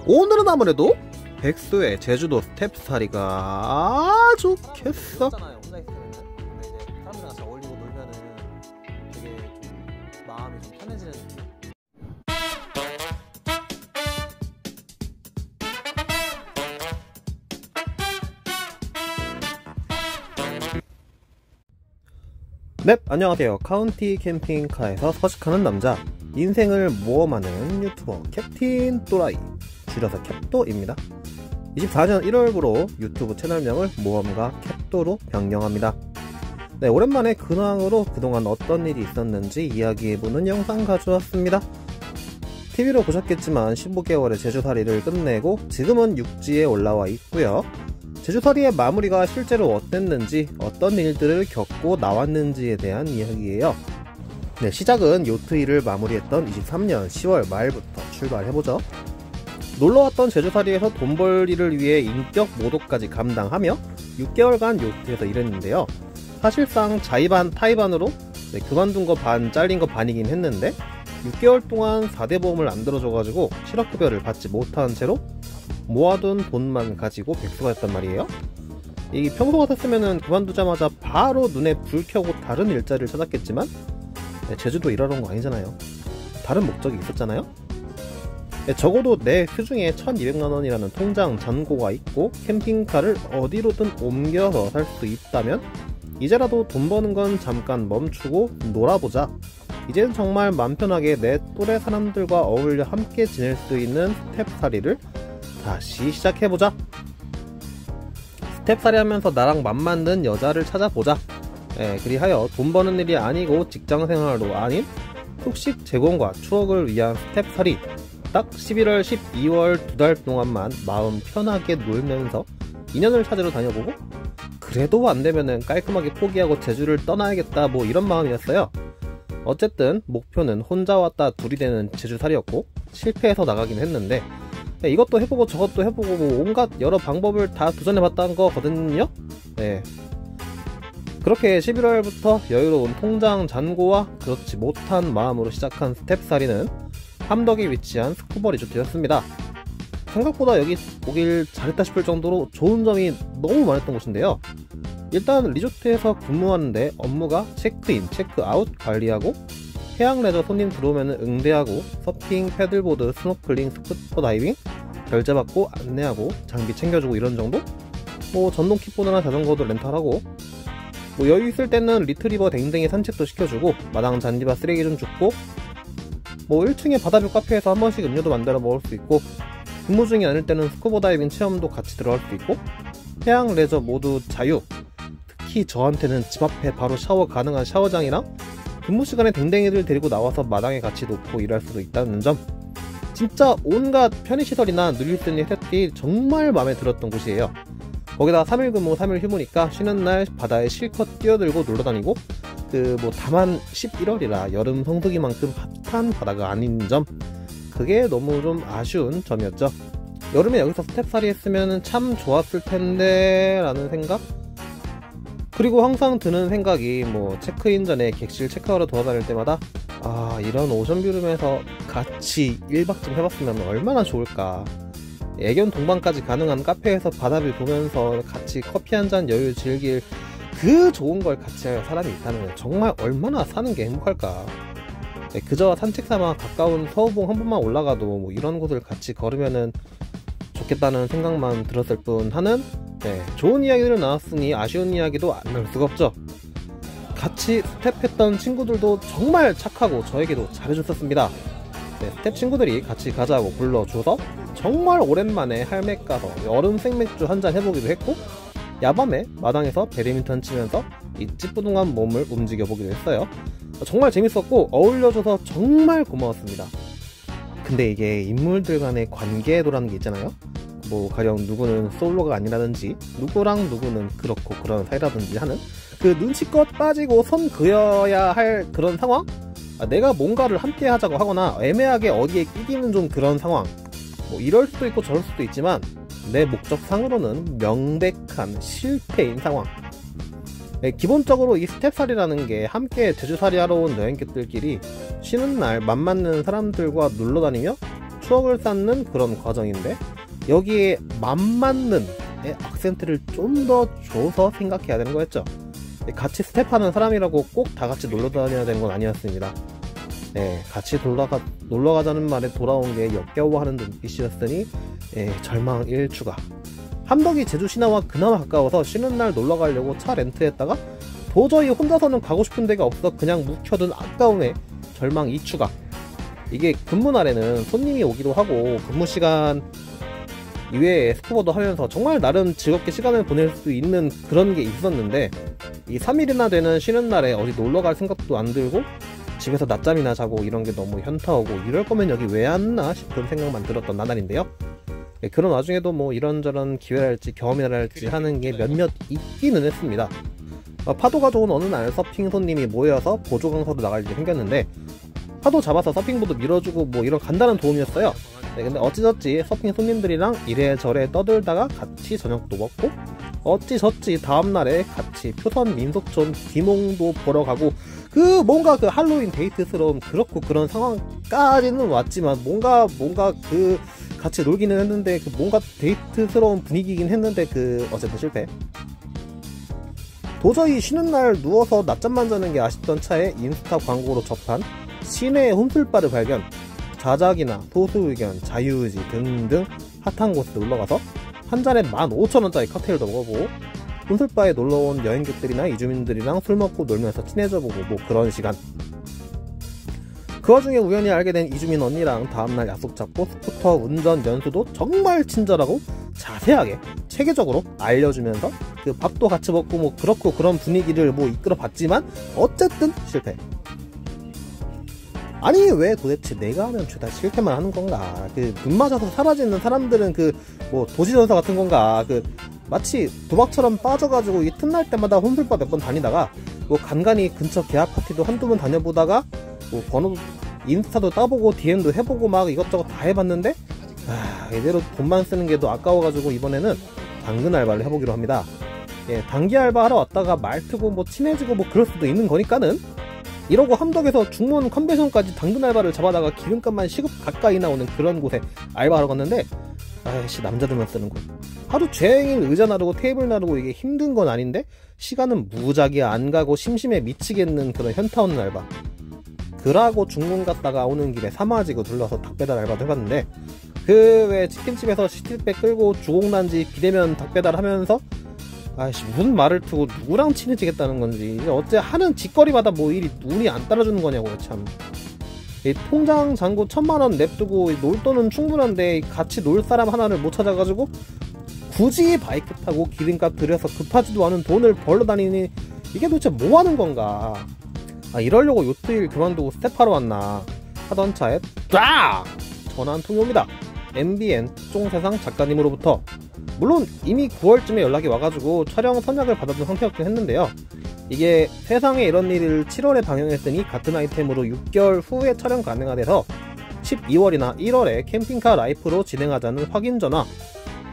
오늘은 아무래도 백수의 제주도 스텝살이가 좋겠어. 혼자 있을 때는. 근데 이제 사람들이랑 같이 어울리고 놀면은 되게 좀 마음이 좀 편해지는 느낌? 네, 안녕하세요. 카운티 캠핑카에서 서식하는 남자, 인생을 모험하는 유튜버 캡틴 또라이, 줄여서 캡도입니다. 24년 1월부로 유튜브 채널명을 모험가 캡도로 변경합니다. 네, 오랜만에 근황으로 그동안 어떤 일이 있었는지 이야기해보는 영상 가져왔습니다. TV로 보셨겠지만 15개월의 제주살이를 끝내고 지금은 육지에 올라와 있고요. 제주살이의 마무리가 실제로 어땠는지, 어떤 일들을 겪고 나왔는지에 대한 이야기예요. 네, 시작은 요트 일을 마무리했던 23년 10월 말부터 출발해보죠. 놀러왔던 제주살이에서 돈 벌 일을 위해 인격 모독까지 감당하며 6개월간 요트에서 일했는데요. 사실상 자의반 타의반으로 그만둔 거 반 잘린 거 반이긴 했는데 6개월 동안 4대 보험을 안 들어줘가지고 실업급여를 받지 못한 채로 모아둔 돈만 가지고 백수가 됐단 말이에요. 이 평소 같았으면은 그만두자마자 바로 눈에 불 켜고 다른 일자리를 찾았겠지만 제주도 일하러 온 거 아니잖아요. 다른 목적이 있었잖아요. 적어도 내 수중에 1200만원이라는 통장 잔고가 있고 캠핑카를 어디로든 옮겨서 살 수 있다면 이제라도 돈 버는 건 잠깐 멈추고 놀아보자. 이젠 정말 맘 편하게 내 또래 사람들과 어울려 함께 지낼 수 있는 스텝살이를 다시 시작해보자. 스텝살이 하면서 나랑 맘 맞는 여자를 찾아보자. 그리하여 돈 버는 일이 아니고 직장생활도 아닌 숙식 제공과 추억을 위한 스텝살이 딱 11월 12월 2달 동안만 마음 편하게 놀면서 인연을 찾으러 다녀보고 그래도 안되면은 깔끔하게 포기하고 제주를 떠나야겠다, 뭐 이런 마음이었어요. 어쨌든 목표는 혼자 왔다 둘이 되는 제주살이였고 실패해서 나가긴 했는데 이것도 해보고 저것도 해보고 뭐 온갖 여러 방법을 다 도전해봤다는 거거든요. 그렇게 11월부터 여유로운 통장 잔고와 그렇지 못한 마음으로 시작한 스텝살이는 함덕에 위치한 스쿠버 리조트였습니다. 생각보다 여기 오길 잘했다 싶을 정도로 좋은 점이 너무 많았던 곳인데요. 일단 리조트에서 근무하는데 업무가 체크인, 체크아웃 관리하고 해양 레저 손님 들어오면 응대하고 서핑, 패들보드, 스노클링, 스쿠버 다이빙 결제받고 안내하고 장비 챙겨주고 이런 정도? 뭐 전동 킥보드나 자전거도 렌탈하고 뭐 여유 있을 때는 리트리버 댕댕이 산책도 시켜주고 마당 잔디밭 쓰레기 좀 줍고 뭐 1층에 바다뷰 카페에서 한 번씩 음료도 만들어 먹을 수 있고 근무 중이 아닐 때는 스쿠버 다이빙 체험도 같이 들어갈 수 있고 해양 레저 모두 자유. 특히 저한테는 집 앞에 바로 샤워 가능한 샤워장이랑 근무 시간에 댕댕이들 데리고 나와서 마당에 같이 놓고 일할 수도 있다는 점, 진짜 온갖 편의시설이나 누릴 수 있는 혜택이 정말 마음에 들었던 곳이에요. 거기다가 3일 근무 3일 휴무니까 쉬는 날 바다에 실컷 뛰어들고 놀러다니고 뭐 다만 11월이라 여름 성수기만큼 핫한 바다가 아닌 점, 그게 너무 좀 아쉬운 점이었죠. 여름에 여기서 스텝살이 했으면 참 좋았을 텐데 라는 생각? 그리고 항상 드는 생각이 뭐 체크인 전에 객실 체크하러 돌아다닐 때마다 이런 오션뷰룸에서 같이 1박 좀 해봤으면 얼마나 좋을까. 애견 동반까지 가능한 카페에서 바다뷰 보면서 같이 커피 한잔 여유 즐길 그 좋은 걸 같이 할 사람이 있다면 정말 얼마나 사는 게 행복할까. 그저 산책 삼아 가까운 서우봉 한 번만 올라가도 뭐 이런 곳을 같이 걸으면은 좋겠다는 생각만 들었을 뿐 하는 좋은 이야기를 나눴으니 아쉬운 이야기도 안 나올 수가 없죠. 같이 스텝했던 친구들도 정말 착하고 저에게도 잘해줬었습니다. 스텝 친구들이 같이 가자고 불러줘서 정말 오랜만에 할맥 가서 여름 생맥주 한잔 해보기도 했고 야밤에 마당에서 배드민턴 치면서 이 찌뿌둥한 몸을 움직여 보기도 했어요. 정말 재밌었고 어울려줘서 정말 고마웠습니다. 근데 이게 인물들 간의 관계도라는 게 있잖아요. 뭐 가령 누구는 솔로가 아니라든지 누구랑 누구는 그렇고 그런 사이라든지 하는 그 눈치껏 빠지고 선 그어야 할 그런 상황? 내가 뭔가를 함께 하자고 하거나 애매하게 어디에 끼기는 좀 그런 상황, 뭐 이럴 수도 있고 저럴 수도 있지만 내 목적상으로는 명백한 실패인 상황. 기본적으로 이 스텝살이라는 게 함께 제주살이 하러 온 여행객들끼리 쉬는 날 맘 맞는 사람들과 놀러다니며 추억을 쌓는 그런 과정인데, 여기에 맘맞는 악센트를 좀 더 줘서 생각해야 되는 거였죠. 같이 스텝하는 사람이라고 꼭 다 같이 놀러 다녀야 되는 건 아니었습니다. 네, 같이 놀러 가자는 말에 돌아온 게 역겨워하는 눈빛이었으니 절망 1추가. 함덕이 제주 시내와 그나마 가까워서 쉬는 날 놀러 가려고 차 렌트했다가 도저히 혼자서는 가고 싶은 데가 없어 그냥 묵혀둔 아까움에 절망 2추가. 이게 근무 날에는 손님이 오기도 하고 근무 시간 이외에 스쿠버도 하면서 정말 나름 즐겁게 시간을 보낼 수 있는 그런 게 있었는데, 이 3일이나 되는 쉬는 날에 어디 놀러 갈 생각도 안 들고 집에서 낮잠이나 자고 이런 게 너무 현타오고, 이럴 거면 여기 왜 왔나 싶은 생각만 들었던 나날인데요. 그런 와중에도 뭐 이런저런 기회랄지 경험이랄지 하는 게 몇몇 있기는 했습니다. 파도가 좋은 어느 날 서핑 손님이 모여서 보조 강사로 나갈 일이 생겼는데, 파도 잡아서 서핑보드 밀어주고 뭐 이런 간단한 도움이었어요. 근데 어찌저찌 서핑 손님들이랑 이래저래 떠들다가 같이 저녁도 먹고, 어찌저찌 다음날에 같이 표선 민속촌 귀몽도 보러 가고, 뭔가 할로윈 데이트스러운 그렇고 그런 상황까지는 왔지만, 뭔가 같이 놀기는 했는데 뭔가 데이트스러운 분위기긴 했는데 어쨌든 실패. 도저히 쉬는 날 누워서 낮잠만 자는 게 아쉽던 차에 인스타 광고로 접한 시내 홈술바를 발견. 자작이나 소수의견, 자유의지 등등 핫한 곳에 놀러가서 한 잔에 15,000원짜리 칵테일도 먹어보고, 홈술바에 놀러온 여행객들이나 이주민들이랑 술 먹고 놀면서 친해져보고 뭐 그런 시간. 그 와중에 우연히 알게 된 이주민 언니랑 다음날 약속 잡고 스쿠터 운전 연수도 정말 친절하고 자세하게 체계적으로 알려주면서 밥도 같이 먹고 뭐 그렇고 그런 분위기를 뭐 이끌어 봤지만 어쨌든 실패. 아니 왜 도대체 내가 하면 죄다 실패만 하는 건가? 눈 맞아서 사라지는 사람들은 뭐 도시전사 같은 건가? 마치 도박처럼 빠져가지고 이 틈날 때마다 홈술바 몇 번 다니다가 뭐 간간히 근처 계약 파티도 한두 번 다녀보다가 뭐 번호 인스타도 따보고 DM도 해보고 막 이것저것 다 해봤는데, 이대로 돈만 쓰는 게 더 아까워가지고 이번에는 당근 알바를 해보기로 합니다. 단기 알바 하러 왔다가 말트고 뭐 친해지고 뭐 그럴 수도 있는 거니까는, 이러고 함덕에서 중문 컨벤션까지 당근 알바를 잡아다가 기름값만 시급 가까이 나오는 그런 곳에 알바하러 갔는데, 아이씨 남자들만 쓰는 곳. 하루 종일 의자 나르고 테이블 나르고 이게 힘든 건 아닌데 시간은 무작위 안 가고 심심해 미치겠는 그런 현타 오는 알바. 그러고 중문 갔다가 오는 길에 사마지고 들러서 닭배달 알바도 해봤는데, 왜 치킨집에서 시트백 끌고 주공단지 비대면 닭배달 하면서 아이씨 무슨 말을 트고 누구랑 친해지겠다는 건지, 어째 하는 짓거리마다 뭐 일이 운이 안 따라주는 거냐고요 참. 이 통장 잔고 1000만원 냅두고 놀 돈은 충분한데 같이 놀 사람 하나를 못 찾아가지고 굳이 바이크 타고 기름값 들여서 급하지도 않은 돈을 벌러 다니니 이게 도대체 뭐 하는 건가. 이러려고 요트일 그만두고 스텝하러 왔나 하던 차에 딱 전화 한 통이 옵니다. MBN 특종세상 작가님으로부터. 물론 이미 9월쯤에 연락이 와가지고 촬영 선약을 받아둔 상태였긴 했는데요. 이게 세상에 이런 일을 7월에 방영했으니 같은 아이템으로 6개월 후에 촬영 가능하대서 12월이나 1월에 캠핑카 라이프로 진행하자는 확인 전화.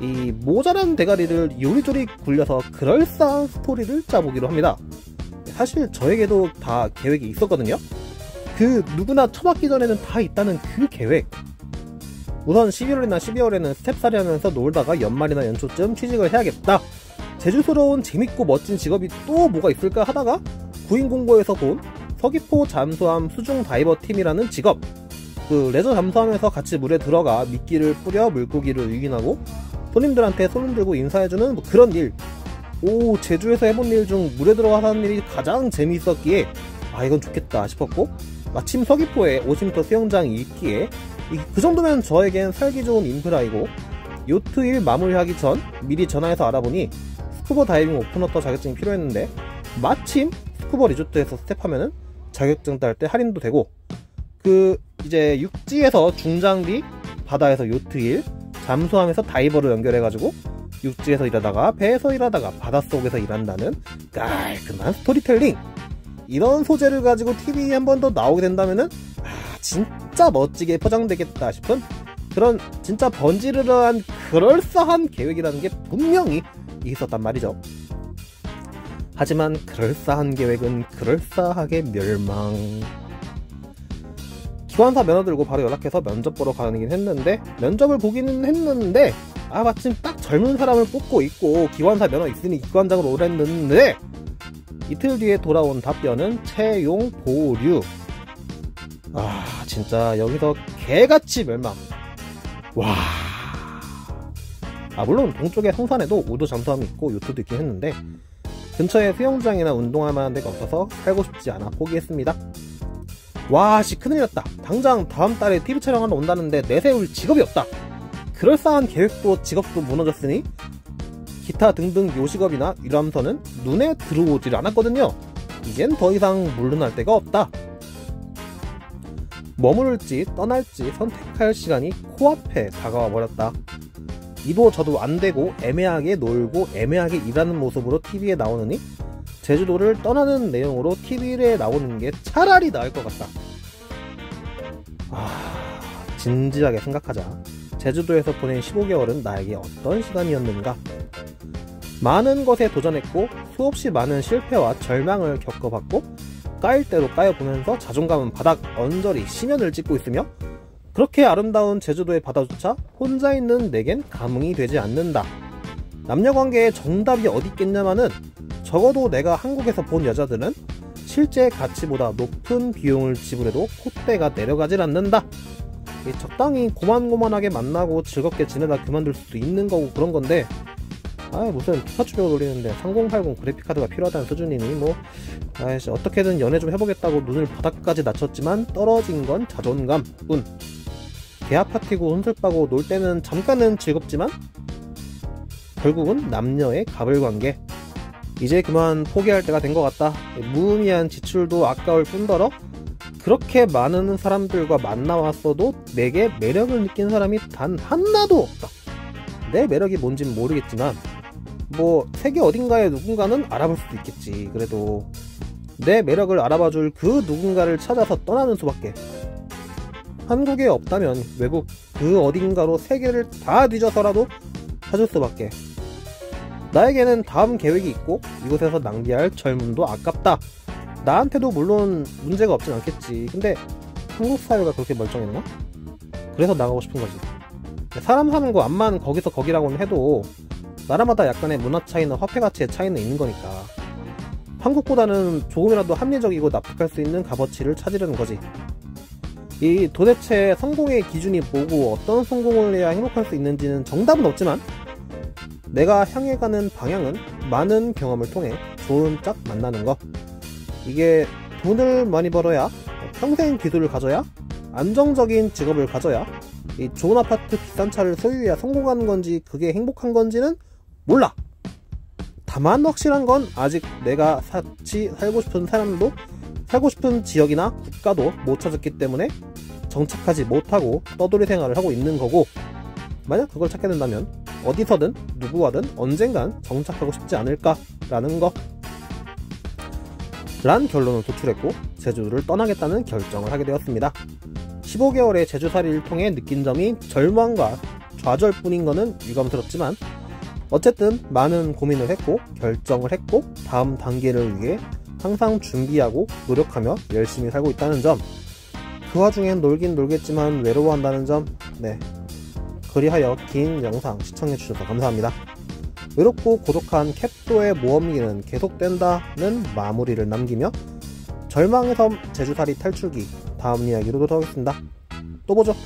이 모자란 대가리를 요리조리 굴려서 그럴싸한 스토리를 짜보기로 합니다. 사실 저에게도 다 계획이 있었거든요. 누구나 처맞기 전에는 다 있다는 그 계획. 우선 11월이나 12월에는 스텝살이 하면서 놀다가 연말이나 연초쯤 취직을 해야겠다. 제주스러운 재밌고 멋진 직업이 또 뭐가 있을까 하다가 구인공고에서 본 서귀포 잠수함 수중 다이버 팀이라는 직업. 레저 잠수함에서 같이 물에 들어가 미끼를 뿌려 물고기를 유인하고 손님들한테 손 들고 인사해주는 뭐 그런 일. 제주에서 해본 일 중 물에 들어가서 하는 일이 가장 재미있었기에 이건 좋겠다 싶었고, 마침 서귀포에 오심터 수영장이 있기에 그 정도면 저에겐 살기 좋은 인프라이고, 요트 일 마무리하기 전 미리 전화해서 알아보니 스쿠버 다이빙 오픈워터 자격증이 필요했는데, 마침 스쿠버 리조트에서 스텝하면은 자격증 딸 때 할인도 되고, 이제 육지에서 중장비, 바다에서 요트 일, 잠수함에서 다이버로 연결해가지고 육지에서 일하다가 배에서 일하다가 바닷속에서 일한다는 깔끔한 스토리텔링. 이런 소재를 가지고 TV에 한 번 더 나오게 된다면은 진짜 멋지게 포장되겠다 싶은 그런 진짜 번지르르한 그럴싸한 계획이라는 게 분명히 있었단 말이죠. 하지만 그럴싸한 계획은 그럴싸하게 멸망. 기관사 면허 들고 바로 연락해서 면접 보러 가긴 했는데, 면접을 보기는 했는데, 마침 딱 젊은 사람을 뽑고 있고 기관사 면허 있으니 기관장으로 오랬는데, 이틀 뒤에 돌아온 답변은 채용 보류. 진짜 여기서 개같이 멸망. 와. 물론 동쪽의 성산에도 우도 잠수함이 있고 요트도 있긴 했는데, 근처에 수영장이나 운동할 만한 데가 없어서 살고 싶지 않아 포기했습니다. 큰일 났다. 당장 다음 달에 TV 촬영하러 온다는데 내세울 직업이 없다. 그럴싸한 계획도 직업도 무너졌으니 기타 등등 요직업이나 유람선은 눈에 들어오질 않았거든요. 이젠 더 이상 물러날 데가 없다. 머무를지 떠날지 선택할 시간이 코앞에 다가와 버렸다. 이도 저도 안되고 애매하게 놀고 애매하게 일하는 모습으로 TV에 나오느니 제주도를 떠나는 내용으로 TV에 나오는 게 차라리 나을 것 같다. 진지하게 생각하자. 제주도에서 보낸 15개월은 나에게 어떤 시간이었는가? 많은 것에 도전했고 수없이 많은 실패와 절망을 겪어봤고 까일 대로 까여보면서 자존감은 바닥 언저리 심연을 찍고 있으며, 그렇게 아름다운 제주도의 바다조차 혼자 있는 내겐 감흥이 되지 않는다. 남녀관계의 정답이 어디 있겠냐마는, 적어도 내가 한국에서 본 여자들은 실제 가치보다 높은 비용을 지불해도 콧대가 내려가질 않는다. 적당히 고만고만하게 만나고 즐겁게 지내다 그만둘 수도 있는 거고 그런 건데, 무슨 피카츄 벽을 돌리는데 3080 그래픽카드가 필요하다는 수준이니 어떻게든 연애 좀 해보겠다고 눈을 바닥까지 낮췄지만 떨어진 건 자존감뿐. 대학 파티고 혼술빠고 놀 때는 잠깐은 즐겁지만 결국은 남녀의 가불관계. 이제 그만 포기할 때가 된 것 같다. 무의미한 지출도 아까울 뿐더러 그렇게 많은 사람들과 만나왔어도 내게 매력을 느낀 사람이 단 하나도 없다. 내 매력이 뭔진 모르겠지만 세계 어딘가에 누군가는 알아볼 수도 있겠지. 그래도 내 매력을 알아봐줄 그 누군가를 찾아서 떠나는 수밖에. 한국에 없다면 외국 그 어딘가로 세계를 다 뒤져서라도 찾을 수밖에. 나에게는 다음 계획이 있고 이곳에서 낭비할 젊음도 아깝다. 나한테도 물론 문제가 없진 않겠지. 근데 한국 사회가 그렇게 멀쩡했나? 그래서 나가고 싶은 거지. 사람 사는 거 암만 거기서 거기라고는 해도 나라마다 약간의 문화 차이나 화폐 가치의 차이는 있는 거니까 한국보다는 조금이라도 합리적이고 납득할 수 있는 값어치를 찾으려는 거지. 이 도대체 성공의 기준이 뭐고 어떤 성공을 해야 행복할 수 있는지는 정답은 없지만, 내가 향해 가는 방향은 많은 경험을 통해 좋은 짝 만나는 거. 이게 돈을 많이 벌어야, 평생 기술을 가져야, 안정적인 직업을 가져야, 이 좋은 아파트 비싼 차를 소유해야 성공하는 건지 그게 행복한 건지는 몰라. 다만 확실한 건 아직 내가 같이 살고 싶은 사람도 살고 싶은 지역이나 국가도 못 찾았기 때문에 정착하지 못하고 떠돌이 생활을 하고 있는 거고, 만약 그걸 찾게 된다면 어디서든 누구와든 언젠간 정착하고 싶지 않을까라는 거 란 결론을 도출했고 제주도를 떠나겠다는 결정을 하게 되었습니다. 15개월의 제주살이를 통해 느낀 점이 절망과 좌절뿐인 거는 유감스럽지만, 어쨌든 많은 고민을 했고 결정을 했고 다음 단계를 위해 항상 준비하고 노력하며 열심히 살고 있다는 점, 그 와중엔 놀긴 놀겠지만 외로워한다는 점, 그리하여 긴 영상 시청해주셔서 감사합니다. 외롭고 고독한 캡도의 모험기는 계속된다는 마무리를 남기며 절망의 섬 제주살이 탈출기 다음 이야기로 돌아오겠습니다. 또 보죠.